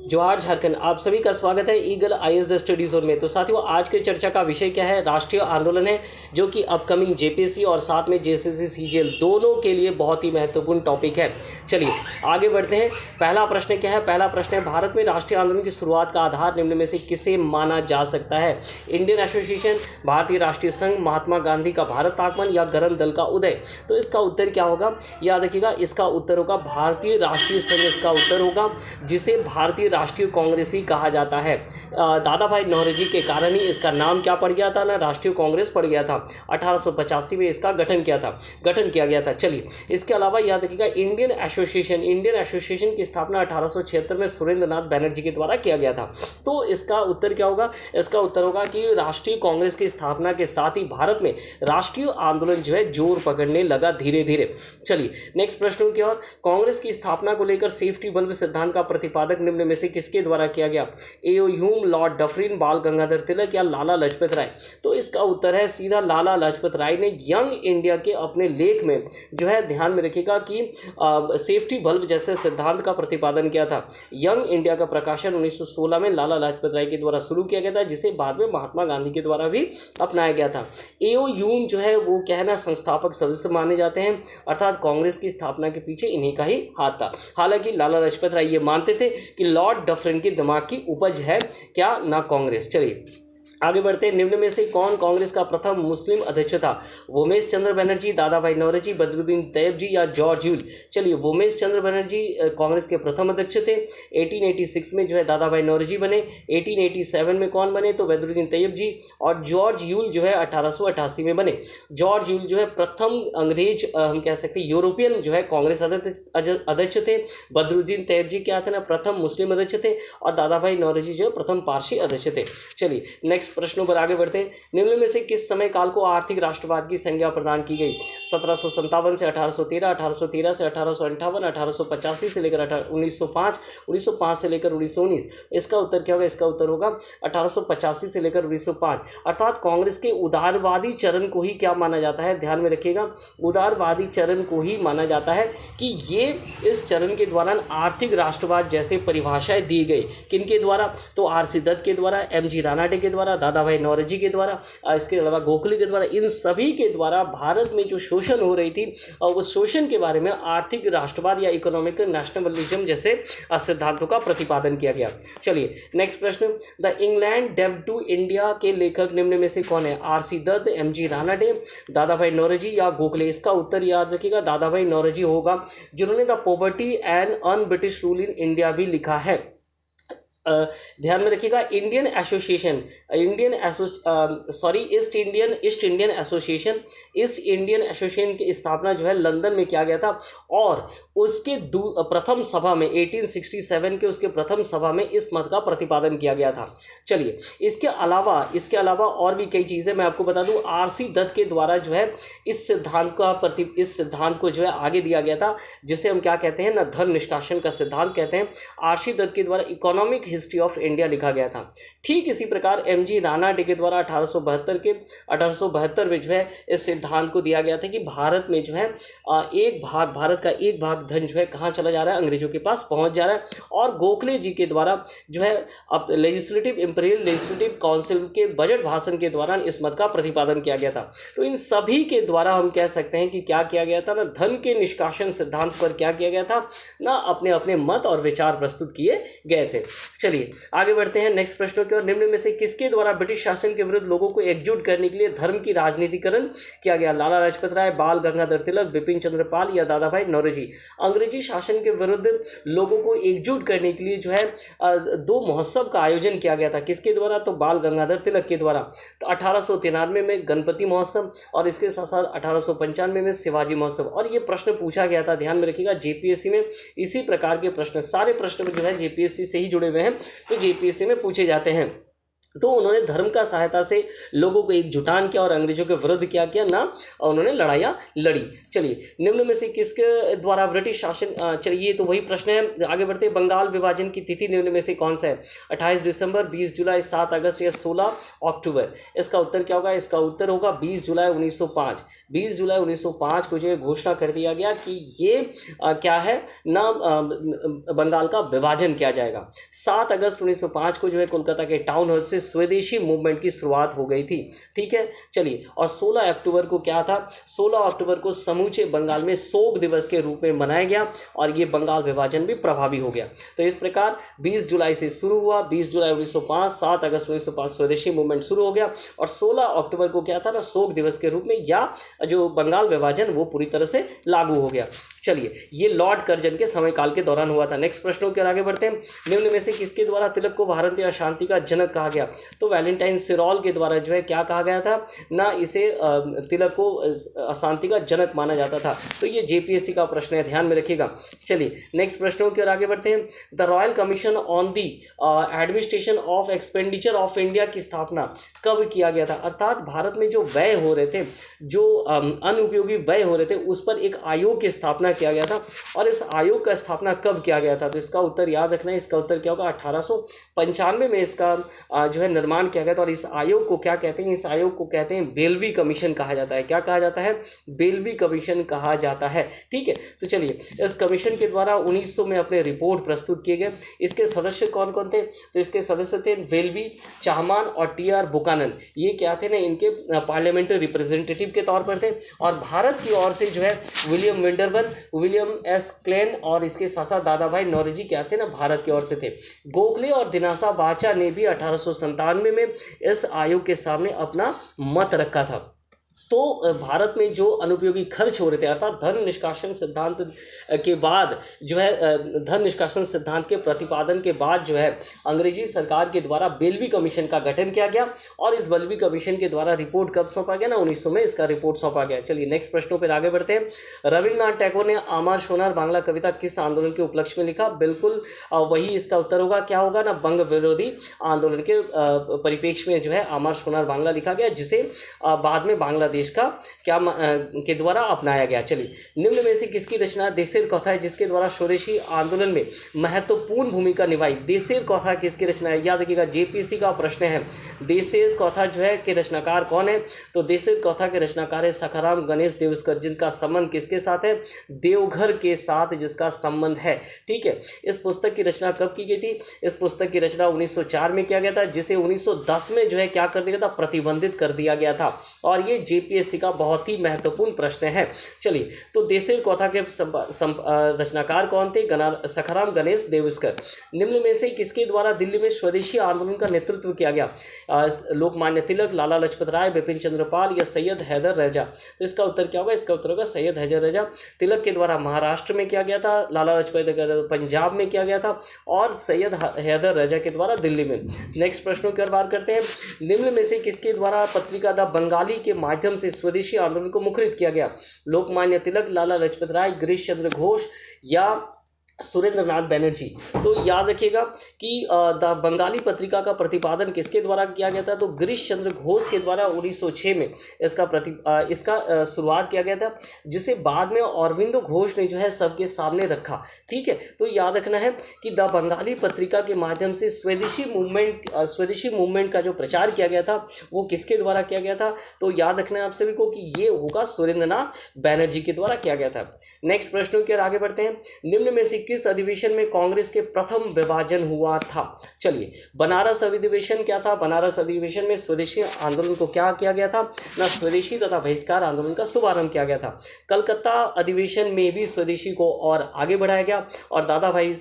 जोहार झारखंड, आप सभी का स्वागत है eagle IAS the study zone में। तो साथियों, आज की चर्चा का विषय क्या है? राष्ट्रीय आंदोलन है, जो कि अपकमिंग जेपीएससी और साथ में जेएसएससी सीजीएल दोनों के लिए बहुत ही महत्वपूर्ण टॉपिक है। चलिए आगे बढ़ते हैं। पहला प्रश्न क्या है? पहला प्रश्न है, भारत में राष्ट्रीय आंदोलन की शुरुआत का आधार निम्न में से किसे माना जा सकता है? इंडियन एसोसिएशन, भारतीय राष्ट्रीय संघ, महात्मा गांधी का भारत आगमन या गरम दल का उदय? तो इसका उत्तर क्या होगा? याद रखिएगा, इसका उत्तर होगा भारतीय राष्ट्रीय संघ। इसका उत्तर होगा, जिसे भारतीय राष्ट्रीय कांग्रेस ही कहा जाता है। दादा भाई नौरोजी के कारण ही इसका नाम क्या पड़ गया था ना, राष्ट्रीय कांग्रेस पड़ गया था। 1885 में इसका गठन किया गया था। चलिए, इसके अलावा याद रखिएगा, इंडियन एसोसिएशन की स्थापना 1876 में सुरेंद्र नाथ बैनर्जी के द्वारा किया गया था। तो इसका उत्तर क्या होगा? इसका उत्तर होगा कि राष्ट्रीय कांग्रेस की स्थापना के साथ ही भारत में राष्ट्रीय आंदोलन जो है जोर पकड़ने लगा धीरे धीरे। चलिए नेक्स्ट प्रश्न की ओर। कांग्रेस की स्थापना को लेकर सेफ्टी बल्ब सिद्धांत का प्रतिपादक निम्न में से किसके द्वारा किया गया? एओ ह्यूम, लॉर्ड डफरिन, बाल गंगाधर तिलक या लाला लाजपत राय? तो इसका उत्तर है सीधा लाला लाजपत राय ने यंग इंडिया के अपने लेख में जो है, ध्यान में रखिएगा कि सेफ्टी बल्ब जैसे सिद्धांत का प्रतिपादन किया था। यंग इंडिया का प्रकाशन 1916 में लाला लाजपत राय के द्वारा शुरू किया गया था, जिसे बाद में महात्मा गांधी के द्वारा भी अपनाया गया था। एओ ह्यूम जो है वो क्या है ना, संस्थापक सदस्य माने जाते हैं, अर्थात कांग्रेस की स्थापना के पीछे इन्हीं का ही हाथ था। हालांकि लाला लाजपत राय ये मानते थे कि लॉर्ड डफरिन के दिमाग की उपज है क्या ना कांग्रेस। चलिए आगे बढ़ते हैं। निम्न में से कौन कांग्रेस का प्रथम मुस्लिम अध्यक्ष था? वोमेश चंद्र बनर्जी, दादा भाई नौरोजी, बदरुद्दीन तैयब जी या जॉर्ज ह्यूल? चलिए, वोमेश चंद्र बनर्जी कांग्रेस के प्रथम अध्यक्ष थे। 1886 में जो है दादा भाई नौरोजी बने। 1887 में कौन बने? तो बदरुद्दीन तैयब जी। और जॉर्ज ह्यूल जो है 1888 में बने। जॉर्ज ह्यूल जो है प्रथम अंग्रेज, हम कह सकते हैं यूरोपियन जो है कांग्रेस अध्यक्ष थे। बदरुद्दीन तैयब जी क्या थे ना, प्रथम मुस्लिम अध्यक्ष थे। और दादा भाई नौरोजी जो है प्रथम पारसी अध्यक्ष थे। चलिए नेक्स्ट प्रश्नों पर आगे बढ़ते हैं। निम्न में से किस समय काल को आर्थिक राष्ट्रवाद की संज्ञा प्रदान की गई? 1757 से 1813, 1813 से 1858, 1885 से लेकर 1905, 1905 से लेकर 1919? इसका उत्तर क्या होगा? इसका उत्तर होगा 1885 से लेकर 1905। अर्थात कांग्रेस के उदारवादी चरण को ही क्या माना जाता है? ध्यान में रखिएगा, उदारवादी चरण को ही माना जाता है कि ये इस चरण के दौरान आर्थिक राष्ट्रवाद जैसे परिभाषाएं दी गई। किनके द्वारा? तो आर.सी. दत्त के द्वारा, एम.जी. रानाडे के द्वारा, दादा भाई नौरोजी के द्वारा, इसके अलावा गोखले के द्वारा। इन सभी के द्वारा भारत में जो शोषण हो रही थी और उस शोषण के बारे में आर्थिक राष्ट्रवाद या इकोनॉमिक नेशनलिज्म जैसे सिद्धांतों का प्रतिपादन किया गया। चलिए नेक्स्ट प्रश्न। द इंग्लैंड डेब्ट टू इंडिया के लेखक निम्न में से कौन है? आर.सी. दत्त, एम.जी. रानाडे, दादा भाई नौरोजी या गोखले? इसका उत्तर याद रखिएगा, दादा भाई नौरोजी होगा, जिन्होंने the poverty and un British rule in India भी लिखा है। ध्यान में रखिएगा, ईस्ट इंडियन एसोसिएशन की स्थापना जो है लंदन में किया गया था। और उसके प्रथम सभा में 1867 के उसके प्रथम सभा में इस मत का प्रतिपादन किया गया था। चलिए इसके अलावा और भी कई चीज़ें मैं आपको बता दूं। आर.सी. दत्त के द्वारा जो है इस सिद्धांत को जो है आगे दिया गया था, जिसे हम क्या कहते हैं ना, धन निष्कासन का सिद्धांत कहते हैं। आर.सी. दत्त के द्वारा इकोनॉमिक हिस्ट्री ऑफ इंडिया लिखा गया था। ठीक इसी प्रकार एम.जी. रानाडे के द्वारा 1872 में जो है इस सिद्धांत को दिया गया था कि भारत में जो है भारत का एक भाग धन जो है कहाँ चला जा रहा है? अंग्रेजों के पास पहुंच जा रहा है। और गोखले जी के द्वारा जो है अब इंपीरियल लेजिस्लेटिव काउंसिल के बजट भाषण के दौरान इस मत का प्रतिपादन किया गया था। तो इन सभी के द्वारा हम कह सकते हैं कि क्या किया गया था ना, धन के निष्कासन सिद्धांत पर क्या किया गया था ना, अपने अपने मत और विचार प्रस्तुत किए गए थे। चलिए आगे बढ़ते हैं नेक्स्ट प्रश्नों की ओर। निम्न में से किसके द्वारा ब्रिटिश शासन के विरुद्ध लोगों को एकजुट करने के लिए धर्म की राजनीतिकरण किया गया? लाला लाजपत राय, बाल गंगाधर तिलक, बिपिन चंद्र पाल या दादा भाई नौरोजी? अंग्रेजी शासन के विरुद्ध लोगों को एकजुट करने के लिए जो है दो महोत्सव का आयोजन किया गया था। किसके द्वारा? तो बाल गंगाधर तिलक के द्वारा। तो 1893 में गणपति महोत्सव और इसके साथ साथ 1895 में शिवाजी महोत्सव। और ये प्रश्न पूछा गया था, ध्यान में रखिएगा, जेपीएससी में इसी प्रकार के प्रश्न, सारे प्रश्न जो है जेपीएससी से ही जुड़े हुए हैं, तो जेपीएससी में पूछे जाते हैं। तो उन्होंने धर्म का सहायता से लोगों को एक जुटान किया और अंग्रेजों के विरुद्ध क्या किया ना, उन्होंने लड़ाइयाँ लड़ी। चलिए, निम्न में से किसके द्वारा ब्रिटिश शासन, चलिए ये तो वही प्रश्न है, आगे बढ़ते हैं। बंगाल विभाजन की तिथि निम्न में से कौन सा है? 28 दिसंबर, 20 जुलाई, 7 अगस्त या 16 अक्टूबर? इसका उत्तर क्या होगा? इसका उत्तर होगा 20 जुलाई 1905। 20 जुलाई 1905 को जो है घोषणा कर दिया गया कि ये क्या है ना, बंगाल का विभाजन किया जाएगा। 7 अगस्त 1905 को जो है कोलकाता के टाउन हॉल से स्वदेशी मूवमेंट की शुरुआत हो गई थी। ठीक है, चलिए, और 16 अक्टूबर को क्या था? 16 अक्टूबर को समूचे बंगाल में शोक दिवस के रूप में मनाया गया और ये बंगाल विभाजन भी प्रभावी हो गया। तो इस प्रकार 20 जुलाई से शुरू हुआ, 20 जुलाई 1905, 7 अगस्त 1905 स्वदेशी मूवमेंट शुरू हो गया और 16 अक्टूबर को क्या था ना, शोक दिवस के रूप में या जो बंगाल विभाजन वो पूरी तरह से लागू हो गया। चलिए, ये लॉर्ड कर्जन के समय काल के दौरान हुआ था। नेक्स्ट प्रश्नों की ओर आगे बढ़ते हैं। निम्न में से किसके द्वारा तिलक को भारतीय अशांति का जनक कहा गया? तो वैलेंटाइन सिरॉल के द्वारा जो है क्या कहा गया था ना, इसे तिलक को अशांति का जनक माना जाता था। तो ये जेपीएससी का प्रश्न है, ध्यान में रखिएगा। चलिए, नेक्स्ट प्रश्नों की ओर आगे बढ़ते हैं। The royal commission on the administration of expenditure of India की स्थापना कब किया गया था? अर्थात भारत में जो व्यय हो रहे थे, जो अनुपयोगी व्यय हो रहे थे, उस पर एक आयोग की स्थापना किया गया था। और इस आयोग का स्थापना कब किया गया था? तो इसका उत्तर याद रखना है, इसका उत्तर क्या होगा? 1895 में इसका जो है निर्माण किया गया था। और इस आयोग को क्या कहते हैं? इस आयोग को कहते हैं बेल्वी कमीशन कहा जाता है। क्या कहा जाता है? बेल्वी कमीशन कहा जाता है। ठीक है, तो चलिए, इस कमीशन के द्वारा 1900 में अपने रिपोर्ट प्रस्तुत किए गए। इसके सदस्य कौन कौन थे? तो इसके सदस्य थे वेल्वी, चाहमान और टी.आर. बुकानन। ये क्या थे ना, इनके पार्लियामेंट्री रिप्रेजेंटेटिव के तौर पर थे। और भारत की ओर से जो है विलियम विंडरबर्न, विलियम एस क्लेन और इसके साथ साथ दादा भाई नौरोजी क्या थे ना, भारत की ओर से थे। गोखले और दिनासा बाचा ने भी 1897 में इस आयोग के सामने अपना मत रखा था। तो भारत में जो अनुपयोगी खर्च हो रहे थे, अर्थात धन निष्कासन सिद्धांत के बाद जो है, धन निष्कासन सिद्धांत के प्रतिपादन के बाद जो है अंग्रेजी सरकार के द्वारा बेल्वी कमीशन का गठन किया गया। और इस बेल्वी कमीशन के द्वारा रिपोर्ट कब सौंपा गया ना, 1900 में इसका रिपोर्ट सौंपा गया। चलिए, नेक्स्ट प्रश्नों पर आगे बढ़ते हैं। रविन्द्रनाथ टैगोर ने आमार सोनार बांग्ला कविता किस आंदोलन के उपलक्ष्य में लिखा? बिल्कुल वही इसका उत्तर होगा। क्या होगा ना, बंग विरोधी आंदोलन के परिप्रेक्ष्य में जो है आमार सोनार बांग्ला लिखा गया, जिसे बाद में बांग्लादेश का क्या के द्वारा अपनाया गया। चलिए, निम्न में से किसकी रचना देशेर कथा है जिसके द्वारा स्वदेशी आंदोलन में महत्वपूर्ण भूमिका निभाई? देशेर कथा किसकी रचना है? याद रखिएगा, जेपीएससी का प्रश्न है। देशेर कथा जो है के रचनाकार कौन है? तो देशेर कथा के रचनाकार है सखाराम गणेश देवस्कर, जिनका संबंध किसके साथ है? देवघर के साथ जिसका संबंध है। ठीक है, इस पुस्तक की रचना कब की गई थी? इस पुस्तक की रचना 1904 में किया गया था, जिसे 1910 में जो है क्या कर दिया था? प्रतिबंधित कर दिया गया था। और ये जेपीएससी का बहुत ही महत्वपूर्ण प्रश्न है। चलिए, तो देशेर कथा के रचनाकार कौन थे? सखाराम गणेश देवस्कर। निम्न में से किसके द्वारा दिल्ली में स्वदेशी आंदोलन का नेतृत्व किया गया? लोकमान्य तिलक, लाला लाजपत राय, बिपिन चंद्र पाल या सैयद हैदर रजा? तो इसका उत्तर क्या होगा? इसका उत्तर होगा सैयद हैदर रजा। तिलक के द्वारा महाराष्ट्र में किया गया था, लाला लाजपत पंजाब में किया गया था और सैयद हैदर रजा के द्वारा दिल्ली में। नेक्स्ट प्रश्नों की ओर बात करते हैं। निम्न में से किसके द्वारा पत्रिका द बंगाली के माध्यम से स्वदेशी आंदोलन को मुखरित किया गया? लोकमान्य तिलक, लाला लाजपत राय, गिरीश चंद्र घोष या सुरेंद्र नाथ बैनर्जी? तो याद रखिएगा कि द बंगाली पत्रिका का प्रतिपादन किसके द्वारा किया गया था? तो गिरीश चंद्र घोष के द्वारा 1906 में इसका शुरुआत किया गया था, जिसे बाद में अरविंदो घोष ने जो है सबके सामने रखा। ठीक है, तो याद रखना है कि द बंगाली पत्रिका के माध्यम से स्वदेशी मूवमेंट का जो प्रचार किया गया था वो किसके द्वारा किया गया था? तो याद रखना है आप सभी को कि ये होगा सुरेंद्र नाथ बैनर्जी के द्वारा किया गया था। नेक्स्ट प्रश्नों की ओर आगे बढ़ते हैं। निम्न में से किस अधिवेशन में कांग्रेस के प्रथम विभाजन हुआ था? चलिए, बनारस अधिवेशन क्या था? बनारस अधिवेशन में स्वदेशी आंदोलन को क्या किया गया था ना, स्वदेशी तथा बहिष्कार आंदोलन का शुभारंभ किया गया था। कलकत्ता अधिवेशन में भी स्वदेशी को और आगे बढ़ाया गया और दादा भाई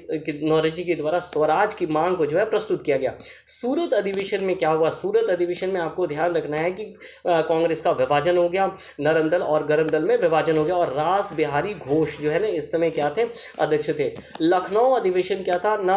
नौरोजी के द्वारा स्वराज की मांग को जो है प्रस्तुत किया गया। सूरत अधिवेशन में क्या हुआ? सूरत अधिवेशन में आपको ध्यान रखना है कि कांग्रेस का विभाजन हो गया, नरम दल और गरम दल में विभाजन हो गया और रास बिहारी घोष जो है ना इस समय क्या थे? अध्यक्ष थे। लखनऊ अधिवेशन क्या था ना,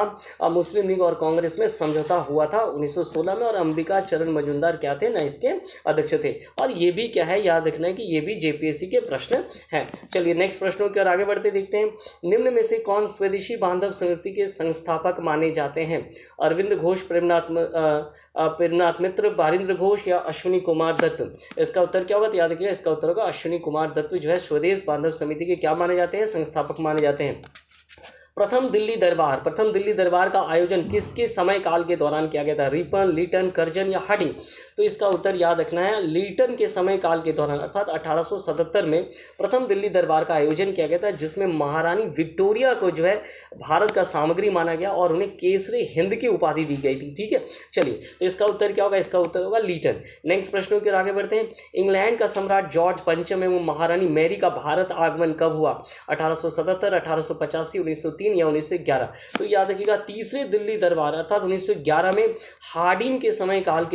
मुस्लिम लीग और कांग्रेस में समझौता हुआ था 1916 में, और अंबिका चरण मजूमदार क्या थे ना, इसके अध्यक्ष थे। और ये भी क्या है, याद रखना है कि ये भी जेपीएससी के प्रश्न हैं। चलिए नेक्स्ट प्रश्नों की ओर आगे बढ़ते देखते हैं। निम्न में से कौन स्वदेशी बांधव समिति के संस्थापक माने जाते हैं? अरविंद घोष, प्रेमनाथ मित्र, बारिंद्र घोष या अश्विनी कुमार दत्त? इसका उत्तर क्या होगा, तो याद रखिएगा इसका उत्तर होगा अश्विनी कुमार दत्त जो है स्वदेश बांधव समिति के क्या माने जाते हैं, संस्थापक माने जाते हैं। प्रथम दिल्ली दरबार का आयोजन किसके समय काल के दौरान किया गया था? रिपन, लीटन, कर्जन या हार्डिंग? तो इसका उत्तर याद रखना है लीटन के समय काल के दौरान, अर्थात 1877 में प्रथम दिल्ली दरबार का आयोजन किया गया था, जिसमें महारानी विक्टोरिया को जो है भारत का सामग्री माना गया और उन्हें केसरी हिंद की उपाधि दी गई थी। ठीक है, चलिए तो इसका उत्तर क्या होगा, इसका उत्तर होगा लीटन। नेक्स्ट प्रश्नों की ओर आगे बढ़ते हैं। इंग्लैंड का सम्राट जॉर्ज पंचम एवं महारानी मैरी का भारत आगमन कब हुआ? 1877, 1885, 1903 या 1911? तो याद रखिएगा तीसरे दिल्ली दरबार अर्थात 1911 में हार्डिंग के समय काल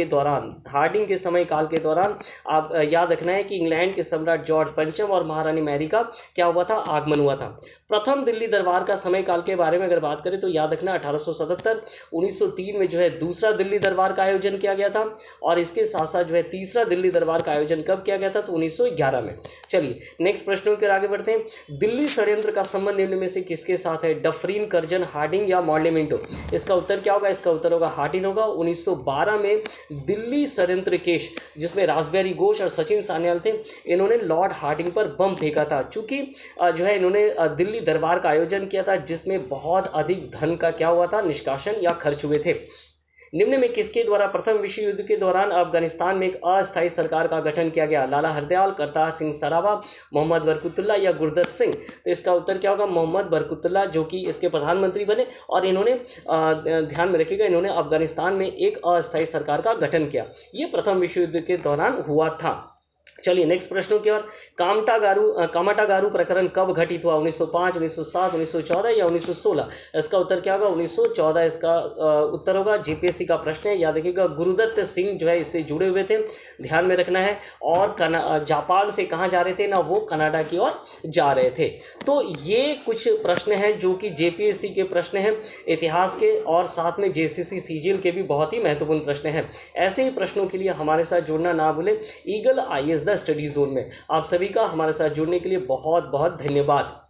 के दौरान आप याद रखना है कि इंग्लैंड के सम्राट जॉर्ज पंचम और महारानी मैरी का क्या हुआ था, आगमन हुआ था। प्रथम दिल्ली दरबार का समय काल के बारे में अगर बात करें तो याद रखना 1877, 1903 में जो है दूसरा दिल्ली दरबार का आयोजन किया गया था, और इसके साथ साथ जो है तीसरा दिल्ली दरबार का आयोजन कब किया गया था, तो 1911 में। चलिए नेक्स्ट प्रश्नों की ओर आगे बढ़ते हैं। दिल्ली षड्यंत्र का संबंध निम्न में से किसके साथ है? डफरीन, कर्जन, हार्डिंग या मॉर्लेमिंटो? इसका उत्तर क्या होगा, इसका उत्तर होगा हार्डिंग होगा। 1912 में दिल्ली षड्यंत्र केस, जिसमें रासबिहारी घोष और सचिन सान्याल थे, इन्होंने लॉर्ड हार्डिंग पर बम फेंका था, चूंकि जो है इन्होंने दिल्ली दरबार का आयोजन किया था, जिसमें बहुत अधिक धन का क्या हुआ था, निष्कासन या खर्च हुए थे। निम्न में किसके द्वारा प्रथम विश्व युद्ध के दौरान अफगानिस्तान में एक अस्थायी सरकार का गठन किया गया? लाला हरदयाल, करतार सिंह सराबा, मोहम्मद बरकतुल्लाह या गुरदत्त सिंह? तो इसका उत्तर क्या होगा, मोहम्मद बरकतुल्लाह, जो कि इसके प्रधानमंत्री बने, और इन्होंने ध्यान में रखिएगा इन्होंने अफगानिस्तान में एक अस्थायी सरकार का गठन किया। ये प्रथम विश्व युद्ध के दौरान हुआ था। चलिए नेक्स्ट प्रश्नों की ओर। कामाटागारू प्रकरण कब घटित हुआ? 1905, 1907, 1914 या 1916? इसका उत्तर क्या होगा, 1914 इसका उत्तर होगा। जेपीएससी का प्रश्न है, याद रखिएगा गुरुदत्त सिंह जो है इससे जुड़े हुए थे, ध्यान में रखना है। और जापान से कहाँ जा रहे थे ना, वो कनाडा की ओर जा रहे थे। तो ये कुछ प्रश्न हैं जो कि जेपीएससी के प्रश्न हैं इतिहास के, और साथ में जेसीसी सीजीएल के भी बहुत ही महत्वपूर्ण प्रश्न हैं। ऐसे ही प्रश्नों के लिए हमारे साथ जुड़ना ना भूलें eagle IAS the study zone में। आप सभी का हमारे साथ जुड़ने के लिए बहुत बहुत धन्यवाद।